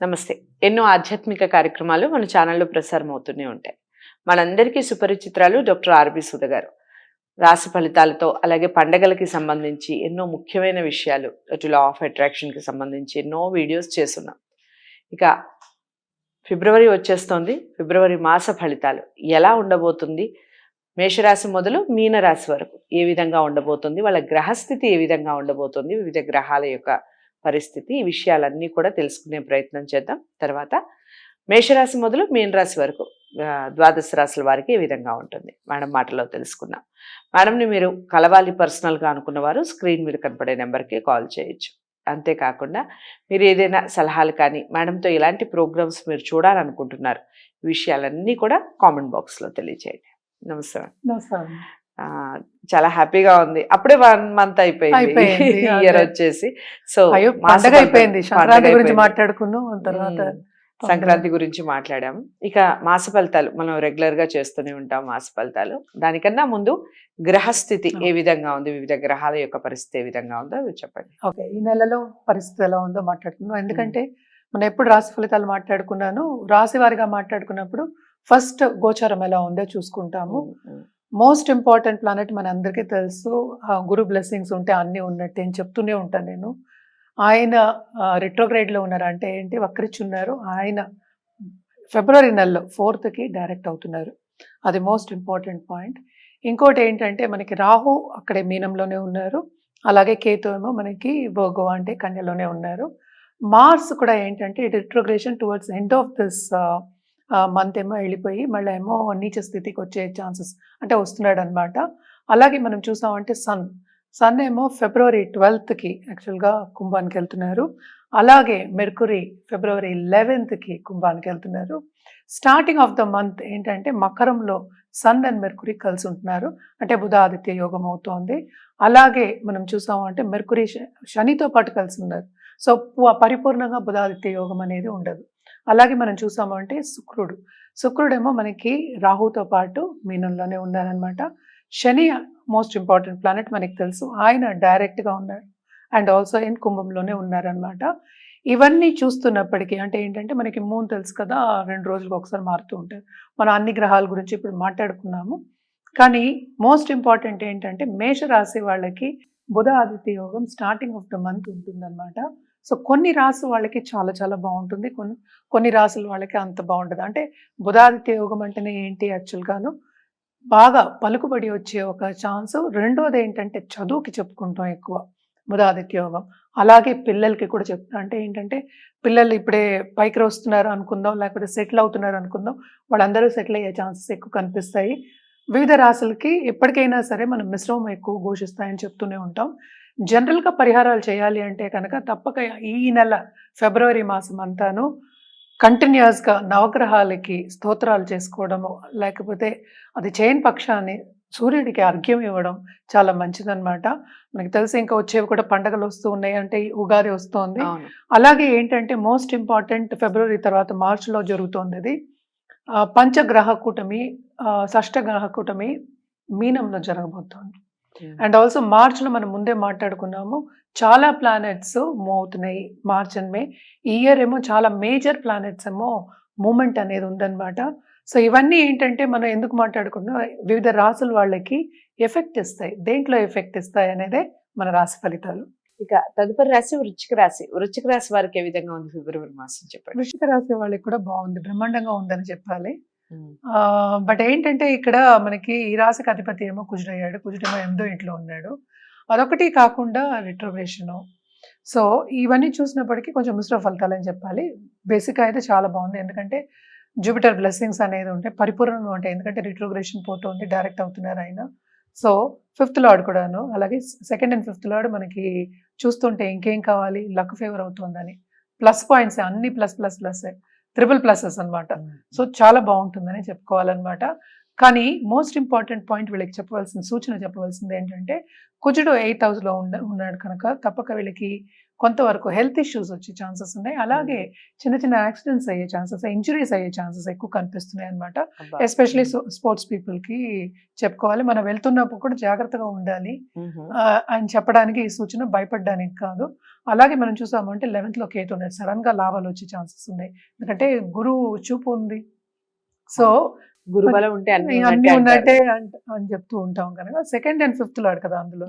నమస్తే. ఎన్నో ఆధ్యాత్మిక కార్యక్రమాలు మన ఛానల్‌లో ప్రసారం అవుతూనే ఉంటాయి. మనందరికీ సుపరిచితురాలు డాక్టర్ ఆర్‌బి సుధ గారు. రాశి ఫలితాలతో అలాగే పండగలకి సంబంధించి ఎన్నో ముఖ్యమైన విషయాలు అటు లా ఆఫ్ అట్రాక్షన్‌కి సంబంధించి ఎన్నో వీడియోస్ చేసున్నాం. ఇక ఫిబ్రవరి వచ్చేస్తోంది. ఫిబ్రవరి మాస ఫలితాలు ఎలా ఉండబోతుంది? మేషరాశి మొదలు మీనరాశి వరకు ఏ విధంగా ఉండబోతుంది? వాళ్ళ గ్రహస్థితి ఏ విధంగా ఉండబోతుంది? వివిధ గ్రహాల యొక్క పరిస్థితి, ఈ విషయాలన్నీ కూడా తెలుసుకునే ప్రయత్నం చేద్దాం. తర్వాత మేషరాశి మొదలు మీనరాశి వరకు ద్వాదశ రాశుల వారికి ఏ విధంగా ఉంటుంది మేడం మాటలో తెలుసుకుందాం. మేడంని మీరు కలవాలి పర్సనల్గా అనుకున్న వారు స్క్రీన్ మీద కనపడే నెంబర్కి కాల్ చేయొచ్చు. అంతేకాకుండా మీరు ఏదైనా సలహాలు కానీ మేడంతో ఎలాంటి ప్రోగ్రామ్స్ మీరు చూడాలనుకుంటున్నారు, ఈ విషయాలన్నీ కూడా కామెంట్ బాక్స్లో తెలియజేయండి. నమస్తే మేడం. నమస్కారం. చాలా హ్యాపీగా ఉంది. అప్పుడే 1 మంత్ అయిపోయింది ఇయర్ వచ్చేసి. సో పండగ అయిపోయింది, సంక్రాంతి గురించి మాట్లాడుకున్నాం. తర్వాత సంక్రాంతి గురించి మాట్లాడాము. ఇక మాస ఫలితాలు మనం రెగ్యులర్ గా చేస్తూనే ఉంటాం. మాస ఫలితాలు దానికన్నా ముందు గ్రహస్థితి ఏ విధంగా ఉంది, వివిధ గ్రహాల యొక్క పరిస్థితి ఏ విధంగా ఉందో అవి చెప్పండి. ఓకే, ఈ నెలలో పరిస్థితి ఎలా ఉందో మాట్లాడుకున్నాం. ఎందుకంటే మనం ఎప్పుడు రాశి ఫలితాలు మాట్లాడుకున్నాను, రాశి వారిగా మాట్లాడుకున్నప్పుడు ఫస్ట్ గోచారం ఎలా ఉందో చూసుకుంటాము. మోస్ట్ ఇంపార్టెంట్ ప్లానెట్ మన అందరికీ తెలుసు, గురు బ్లెస్సింగ్స్ ఉంటే అన్నీ ఉన్నట్టు అని చెప్తూనే ఉంటాను నేను. ఆయన రిట్రోగ్రేడ్లో ఉన్నారు, అంటే ఏంటి వక్రిచున్నారు. ఆయన ఫిబ్రవరి నెలలో 4th డైరెక్ట్ అవుతున్నారు. అది మోస్ట్ ఇంపార్టెంట్ పాయింట్. ఇంకోటి ఏంటంటే మనకి రాహు అక్కడే మీనంలోనే ఉన్నారు, అలాగే కేతు ఏమో మనకి వర్గో అంటే కన్యలోనే ఉన్నారు. మార్స్ కూడా ఏంటంటే retrogression towards end of this month ఏమో వెళ్ళిపోయి మళ్ళీ ఏమో నీచ స్థితికి వచ్చే ఛాన్సెస్ అంటే వస్తున్నాడు అనమాట. అలాగే మనం చూసామంటే సన్ ఏమో ఫిబ్రవరి 12th యాక్చువల్గా కుంభానికి వెళ్తున్నారు. అలాగే మెర్కురీ ఫిబ్రవరి 11th కుంభానికి వెళ్తున్నారు. స్టార్టింగ్ ఆఫ్ ద మంత్ ఏంటంటే మకరంలో సన్ అండ్ మెర్కురీ కలిసి ఉంటున్నారు, అంటే బుధ ఆదిత్య యోగం అవుతోంది. అలాగే మనం చూసామంటే మెర్కురీ శనితో పాటు కలిసి ఉన్నారు. సో పరిపూర్ణంగా బుధాదిత్య యోగం అనేది ఉండదు. అలాగే మనం చూసామంటే శుక్రుడేమో మనకి రాహుతో పాటు మీనంలోనే ఉన్నారనమాట. శని మోస్ట్ ఇంపార్టెంట్ ప్లానెట్ మనకి తెలుసు, ఆయన డైరెక్ట్గా ఉన్నారు అండ్ ఆల్సో ఇన్ కుంభంలోనే ఉన్నారనమాట. ఇవన్నీ చూస్తున్నప్పటికీ అంటే ఏంటంటే మనకి మూన్ తెలుసు కదా, 2 రోజులకు ఒకసారి మారుతూ ఉంటారు. మనం అన్ని గ్రహాల గురించి ఇప్పుడు మాట్లాడుకున్నాము. కానీ మోస్ట్ ఇంపార్టెంట్ ఏంటంటే మేషరాశి వాళ్ళకి బుధ ఆదిత్య యోగం స్టార్టింగ్ ఆఫ్ ద మంత్ ఉంటుందన్నమాట. సో కొన్ని రాశి వాళ్ళకి చాలా చాలా బాగుంటుంది, కొన్ని రాశుల వాళ్ళకి అంత బాగుంటుంది. అంటే బుధాదిత్య యోగం అంటేనే ఏంటి యాక్చువల్గాను బాగా పలుకుబడి వచ్చే ఒక ఛాన్స్. రెండోది ఏంటంటే చదువుకి చెప్పుకుంటాం ఎక్కువ బుధాదిత్య యోగం. అలాగే పిల్లలకి కూడా చెప్తాం, అంటే ఏంటంటే పిల్లలు ఇప్పుడే పైకి వస్తున్నారు అనుకుందాం, లేకపోతే సెటిల్ అవుతున్నారు అనుకుందాం, వాళ్ళందరూ సెటిల్ అయ్యే ఛాన్సెస్ ఎక్కువ కనిపిస్తాయి. వివిధ రాశులకి ఎప్పటికైనా సరే మనం మిశ్రమం ఎక్కువ ఘోషిస్తాయని చెప్తూనే ఉంటాం. జనరల్గా పరిహారాలు చేయాలి అంటే కనుక తప్పక ఈ నెల ఫిబ్రవరి మాసం అంతాను కంటిన్యూస్గా నవగ్రహాలకి స్తోత్రాలు చేసుకోవడము, లేకపోతే అది చేయని పక్షాన్ని సూర్యుడికి అర్ఘ్యం ఇవ్వడం చాలా మంచిదన్నమాట. మనకి తెలిసి ఇంకా వచ్చేవి కూడా పండగలు వస్తూ ఉన్నాయి, అంటే ఉగాది వస్తోంది. అలాగే ఏంటంటే మోస్ట్ ఇంపార్టెంట్ ఫిబ్రవరి తర్వాత మార్చిలో జరుగుతోంది అది పంచగ్రహ కూటమి, షష్ఠ గ్రహ కూటమి మీనంలో జరగబోతోంది. అండ్ ఆల్సో మార్చ్లో మనం ముందే మాట్లాడుకున్నాము, చాలా ప్లానెట్స్ మూవ్ అవుతున్నాయి మార్చ్ అండ్ మే. ఈ ఇయర్ ఏమో చాలా మేజర్ ప్లానెట్స్ ఏమో మూమెంట్ అనేది ఉందన్నమాట. సో ఇవన్నీ ఏంటంటే మనం ఎందుకు మాట్లాడుకున్నాం, వివిధ రాసుల వాళ్ళకి ఎఫెక్ట్ ఇస్తాయి. దేంట్లో ఎఫెక్ట్ ఇస్తాయి అనేదే మన రాశి ఫలితాలు. ఇక తదుపరి రాశి వృశ్చిక రాశి. వృశ్చిక రాశి వారికి ఏ విధంగా ఉంది ఫిబ్రవరి మాసం చెప్పండి. వృశ్చిక రాశి వాళ్ళకి కూడా బాగుంది, బ్రహ్మాండంగా ఉందని చెప్పాలి. బట్ ఏంటంటే ఇక్కడ మనకి ఈ రాశికి అధిపతి ఏమో కుజుడయ్యాడు, కుజుడేమో 8వ ఇంట్లో ఉన్నాడు. అదొకటి కాకుండా రిట్రోగ్రేషను. సో ఇవన్నీ చూసినప్పటికీ కొంచెం మిశ్రమ ఫలితాలు అని చెప్పాలి. బేసిక్గా అయితే చాలా బాగుంది, ఎందుకంటే జూపిటర్ బ్లెస్సింగ్స్ అనేది ఉంటాయి, పరిపూర్ణంగా ఉంటాయి. ఎందుకంటే రిట్రోగ్రేషన్ పోతుంది, డైరెక్ట్ అవుతున్నారు ఆయన. సో 5th లార్డ్ కూడాను, అలాగే 2nd and 5th లార్డ్ మనకి చూస్తుంటే ఇంకేం కావాలి, లక్ ఫేవర్ అవుతుందని. ప్లస్ పాయింట్స్ అన్ని ప్లస్ త్రిబుల్ ప్లసెస్ అనమాట. సో చాలా బాగుంటుందని చెప్పుకోవాలన్నమాట. కానీ మోస్ట్ ఇంపార్టెంట్ పాయింట్ వీళ్ళకి చెప్పవలసింది ఏంటంటే కుజుడు 8th house లో ఉన్నాడు కనుక తప్పక వీళ్ళకి కొంతవరకు హెల్త్ ఇష్యూస్ వచ్చే ఛాన్సెస్ ఉన్నాయి. అలాగే చిన్న చిన్న యాక్సిడెంట్స్ అయ్యే ఛాన్సెస్, ఇంజురీస్ అయ్యే ఛాన్సెస్ ఎక్కువ కనిపిస్తున్నాయి అనమాట. ఎస్పెషలీ స్పోర్ట్స్ పీపుల్ కి చెప్పుకోవాలి, మనం వెళ్తున్నప్పుడు కూడా జాగ్రత్తగా ఉండాలి అని చెప్పడానికి ఈ సూచన, భయపడడానికి కాదు. అలాగే మనం చూసామంటే 11th లో కేతు ఉన్నాడు, సడన్ గా లాభాలు వచ్చే ఛాన్సెస్ ఉన్నాయి. ఎందుకంటే గురువు చూపు ఉంది. సో గురుబలం ఉంటే అన్ని ఉన్నట్టే అని చెప్తూ ఉంటాం కనుక 2nd and 5th లాడ్ కదా అందులో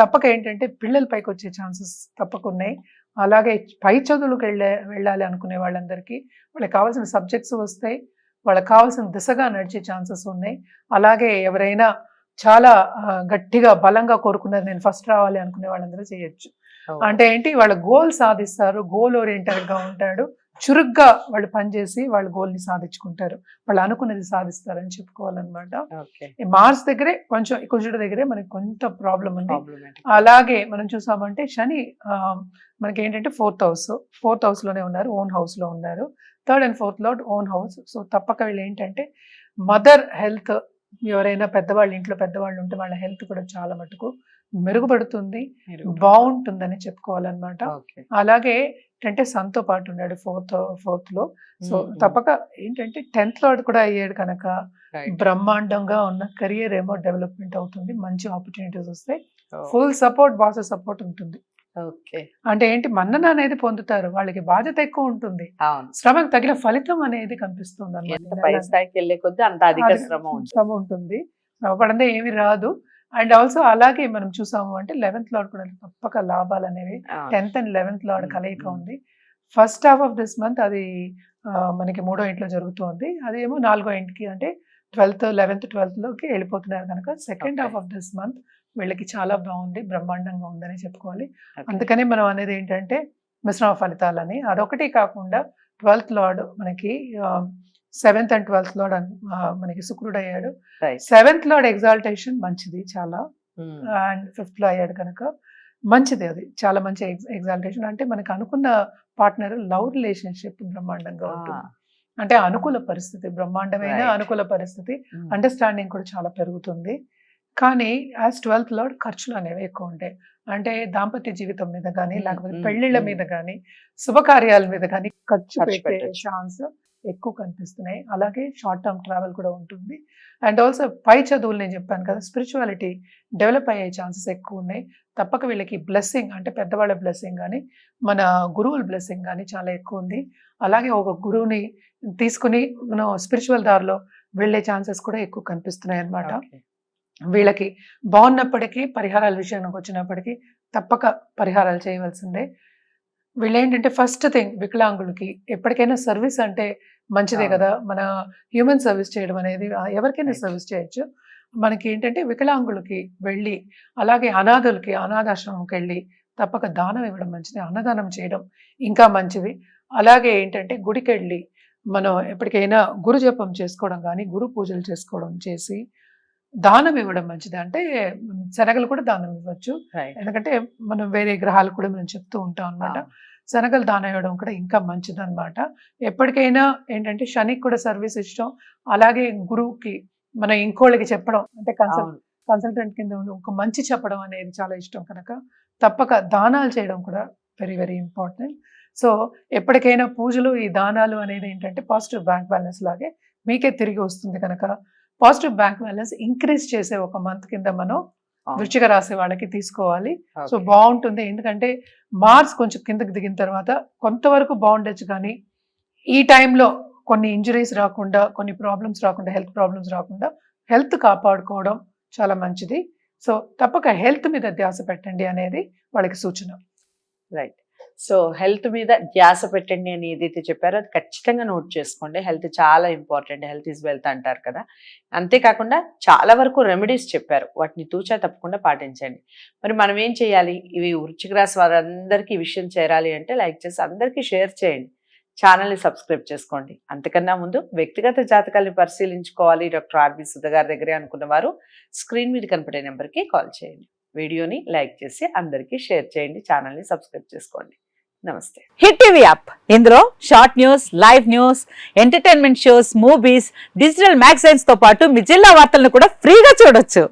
తప్పక ఏంటంటే పిల్లల పైకి వచ్చే ఛాన్సెస్ తప్పక ఉన్నాయి. అలాగే పై చదువులకు వెళ్ళాలి అనుకునే వాళ్ళందరికీ వాళ్ళకి కావాల్సిన సబ్జెక్ట్స్ వస్తాయి, వాళ్ళకి కావాల్సిన దిశగా నడిచే ఛాన్సెస్ ఉన్నాయి. అలాగే ఎవరైనా చాలా గట్టిగా బలంగా కోరుకున్నారు నేను ఫస్ట్ రావాలి అనుకునే వాళ్ళందరూ చేయొచ్చు. అంటే ఏంటి, వాళ్ళ గోల్ సాధిస్తారు, గోల్ ఓరియంటెడ్ గా ఉంటాడు, చురుగ్గా వాళ్ళు పనిచేసి వాళ్ళ గోల్ ని సాధించుకుంటారు, వాళ్ళు అనుకున్నది సాధిస్తారని చెప్పుకోవాలన్నమాట. మార్స్ దగ్గరే కొంచెం, కుజుడు దగ్గరే మనకి కొంత ప్రాబ్లం ఉంది. అలాగే మనం చూసామంటే శని మనకి ఏంటంటే 4th house లోనే ఉన్నారు, ఓన్ హౌస్ లో ఉన్నారు. 3rd and 4th lord own house. So తప్పక వీళ్ళు ఏంటంటే మదర్ హెల్త్, ఎవరైనా పెద్దవాళ్ళు ఇంట్లో పెద్దవాళ్ళు ఉంటే వాళ్ళ హెల్త్ కూడా చాలా మటుకు మెరుగుపడుతుంది, బాగుంటుందని చెప్పుకోవాలన్నమాట. అలాగే అంటే సన్తో పాటు ఉన్నాడు 4th లో. సో తప్పక ఏంటంటే 10th లార్డ్ కూడా అయ్యాడు కనుక బ్రహ్మాండంగా ఉన్న కెరియర్ ఏమో డెవలప్మెంట్ అవుతుంది, మంచి ఆపర్చునిటీస్ వస్తాయి, ఫుల్ సపోర్ట్, బాస్ సపోర్ట్ ఉంటుంది. అంటే ఏంటి, మన్నన అనేది పొందుతారు, వాళ్ళకి బాధ్యత ఎక్కువ ఉంటుంది, శ్రమకు తగిన ఫలితం అనేది కనిపిస్తుంది అన్నమాట. శ్రమ ఉంటుంది, శ్రమ పడందే ఏమి రాదు. అండ్ ఆల్సో అలాగే మనం చూసాము అంటే 11th లార్డ్ కూడా తప్పక లాభాలు అనేవి 10th and 11th లార్డ్ కలయిక ఉంది. First half of this month అది మనకి 3వ ఇంట్లో జరుగుతుంది, అదేమో 4వ ఇంటికి అంటే 12th 11th 12th లోకి వెళ్ళిపోతున్నారు కనుక second half of this month వీళ్ళకి చాలా బాగుంది, బ్రహ్మాండంగా ఉందని చెప్పుకోవాలి. అందుకని మనం అనేది ఏంటంటే మిశ్రమ ఫలితాలని. అదొకటి కాకుండా 12th లార్డ్ మనకి 7th and 12th లార్డ్ మనకి శుక్రుడు అయ్యాడు. 7th లార్డ్ ఎగ్జాల్టేషన్ మంచిది చాలా, అండ్ 5th లో అయ్యాడు కనుక మంచిది, అది చాలా మంచి ఎగ్జాల్టేషన్. అంటే మనకి అనుకున్న పార్ట్నర్ లవ్ రిలేషన్షిప్ బ్రహ్మాండంగా ఉంటుంది, అంటే అనుకూల పరిస్థితి, బ్రహ్మాండమైన అనుకూల పరిస్థితి, అండర్స్టాండింగ్ కూడా చాలా పెరుగుతుంది. కానీ యాజ్ 12th లార్డ్ ఖర్చులు అనేవి ఎక్కువ ఉంటాయి, అంటే దాంపత్య జీవితం మీద కానీ లేకపోతే పెళ్లిళ్ళ మీద కానీ శుభకార్యాల మీద కానీ ఖర్చు పెట్టే ఛాన్స్ ఎక్కువ కనిపిస్తున్నాయి. అలాగే షార్ట్ టర్మ్ ట్రావెల్ కూడా ఉంటుంది. అండ్ ఆల్సో పై చదువులు నేను చెప్పాను కదా, స్పిరిచువాలిటీ డెవలప్ అయ్యే ఛాన్సెస్ ఎక్కువ ఉన్నాయి. తప్పక వీళ్ళకి బ్లెస్సింగ్, అంటే పెద్దవాళ్ళ బ్లెస్సింగ్ కానీ మన గురువుల బ్లెస్సింగ్ కానీ చాలా ఎక్కువ ఉంది. అలాగే ఒక గురువుని తీసుకుని మనం స్పిరిచువల్ దారిలో వెళ్ళే ఛాన్సెస్ కూడా ఎక్కువ కనిపిస్తున్నాయి అన్నమాట. వీళ్ళకి బాగున్నప్పటికీ పరిహారాల విషయానికి వచ్చినప్పటికీ తప్పక పరిహారాలు చేయవలసిందే. వీళ్ళేంటంటే ఫస్ట్ థింగ్, వికలాంగులకి ఎప్పటికైనా సర్వీస్ అంటే మంచిదే కదా, మన హ్యూమన్ సర్వీస్ చేయడం అనేది ఎవరికైనా సర్వీస్ చేయొచ్చు. మనకి ఏంటంటే వికలాంగులకి వెళ్ళి, అలాగే అనాథులకి అనాథాశ్రమంకి వెళ్ళి తప్పక దానం ఇవ్వడం మంచిది, అన్నదానం చేయడం ఇంకా మంచిది. అలాగే ఏంటంటే గుడికి వెళ్ళి మనం ఎప్పటికైనా గురు జపం చేసుకోవడం కానీ గురు పూజలు చేసుకోవడం చేసి దానం ఇవ్వడం మంచిది. అంటే శనగలు కూడా దానం ఇవ్వచ్చు, ఎందుకంటే మనం వేరే గ్రహాలు కూడా మనం చెప్తూ ఉంటాం అన్నమాట. శనగలు దానం ఇవ్వడం కూడా ఇంకా మంచిది అనమాట. ఎప్పటికైనా ఏంటంటే శనికి కూడా సర్వీస్ ఇష్టం, అలాగే గురువుకి మన ఇంకోళ్ళకి చెప్పడం, అంటే కన్సల్టెంట్ కింద ఒక మంచి చెప్పడం అనేది చాలా ఇష్టం కనుక తప్పక దానాలు చేయడం కూడా వెరీ వెరీ ఇంపార్టెంట్. సో ఎప్పటికైనా పూజలు, ఈ దానాలు అనేది ఏంటంటే పాజిటివ్ బ్యాంక్ బ్యాలెన్స్ లాగే మీకే తిరిగి వస్తుంది కనుక పాజిటివ్ బ్యాంక్ బ్యాలెన్స్ ఇంక్రీజ్ చేసే ఒక మంత్ కింద మనం వృశ్చిక రాశి వాళ్ళకి తీసుకోవాలి. సో బాగుంటుంది, ఎందుకంటే మార్స్ కొంచెం కిందకి దిగిన తర్వాత కొంతవరకు బాగుండొచ్చు, కానీ ఈ టైంలో కొన్ని ఇంజరీస్ రాకుండా, కొన్ని ప్రాబ్లమ్స్ రాకుండా, హెల్త్ ప్రాబ్లమ్స్ రాకుండా హెల్త్ కాపాడుకోవడం చాలా మంచిది. సో తప్పక హెల్త్ మీద ధ్యాస పెట్టండి అనేది వాళ్ళకి సూచన. రైట్. సో హెల్త్ మీద ధ్యాస పెట్టండి అని ఏదైతే చెప్పారో అది ఖచ్చితంగా నోట్ చేసుకోండి. హెల్త్ చాలా ఇంపార్టెంట్, హెల్త్ ఈజ్ వెల్త్ అంటారు కదా. అంతేకాకుండా చాలా వరకు రెమెడీస్ చెప్పారు, వాటిని తూచా తప్పకుండా పాటించండి. మరి మనం ఏం చేయాలి? ఇవి వృశ్చిక రాశి వారందరికీ ఈ విషయం చేరాలి అంటే లైక్ చేసి అందరికీ షేర్ చేయండి, ఛానల్ని సబ్స్క్రైబ్ చేసుకోండి. అంతకన్నా ముందు వ్యక్తిగత జాతకాల్ని పరిశీలించుకోవాలి డాక్టర్ ఆర్బి సుధ గారి దగ్గరే అనుకున్న వారు స్క్రీన్ మీద కనపడే నెంబర్కి కాల్ చేయండి. వీడియోని లైక్ చేసి అందరికీ షేర్ చేయండి, ఛానల్ని సబ్స్క్రైబ్ చేసుకోండి. నమస్తే. హిట్ టీవీ యాప్ ఇందులో short news, live news, entertainment shows, movies, digital magazines తో పాటు మీ జిల్లా వార్తలను కూడా ఫ్రీగా చూడొచ్చు.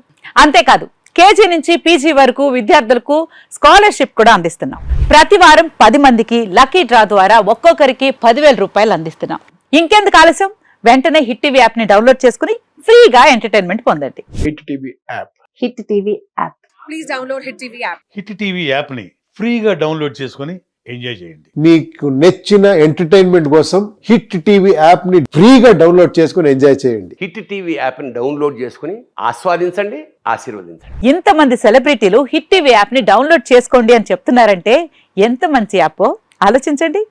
అంతేకాదు కేజీ నుంచి పీజీ వరకు విద్యార్థులకు స్కాలర్షిప్ కూడా అందిస్తున్నాం. ప్రతి వారం 10 మందికి లక్కీ డ్రా ద్వారా ఒక్కొక్కరికి 10,000 రూపాయలు అందిస్తున్నాం. ఇంకెందుకు ఆలస్యం, వెంటనే హిట్ టీవీ యాప్ ని డౌన్లోడ్ చేసుకుని ఫ్రీగా ఎంటర్టైన్మెంట్ పొందండి. Hit TV app. Hit TV app. Please download Hit TV app. Hit TV యాప్ని ఫ్రీగా డౌన్లోడ్ చేసుకొని ఎంజాయ్ చేయండి. మీకు నచ్చిన ఎంటర్టైన్మెంట్ కోసం హిట్ టీవీ యాప్ ని ఫ్రీగా డౌన్లోడ్ చేసుకుని ఎంజాయ్ చేయండి. హిట్ టీవీ యాప్ని డౌన్లోడ్ చేసుకుని ఆస్వాదించండి, ఆశీర్వదించండి. ఇంతమంది సెలబ్రిటీలు హిట్ టీవీ యాప్ ని డౌన్లోడ్ చేసుకోండి అని చెప్తున్నారంటే ఎంత మంచి యాప్ ఆలోచించండి.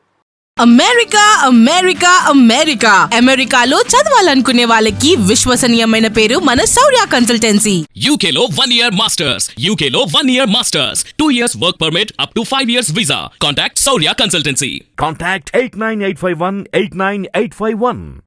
అమెరికా అమెరికా అమెరికా అమెరికాలో చదవాలనుకునే వాళ్ళకి విశ్వసనీయమైన పేరు మన శౌర్య consultancy. UK Law 1 Year Masters. UK Law 1 Year Masters. 2 years work permit up to 5 years visa. Contact Saurya Consultancy. Contact 89851 89851.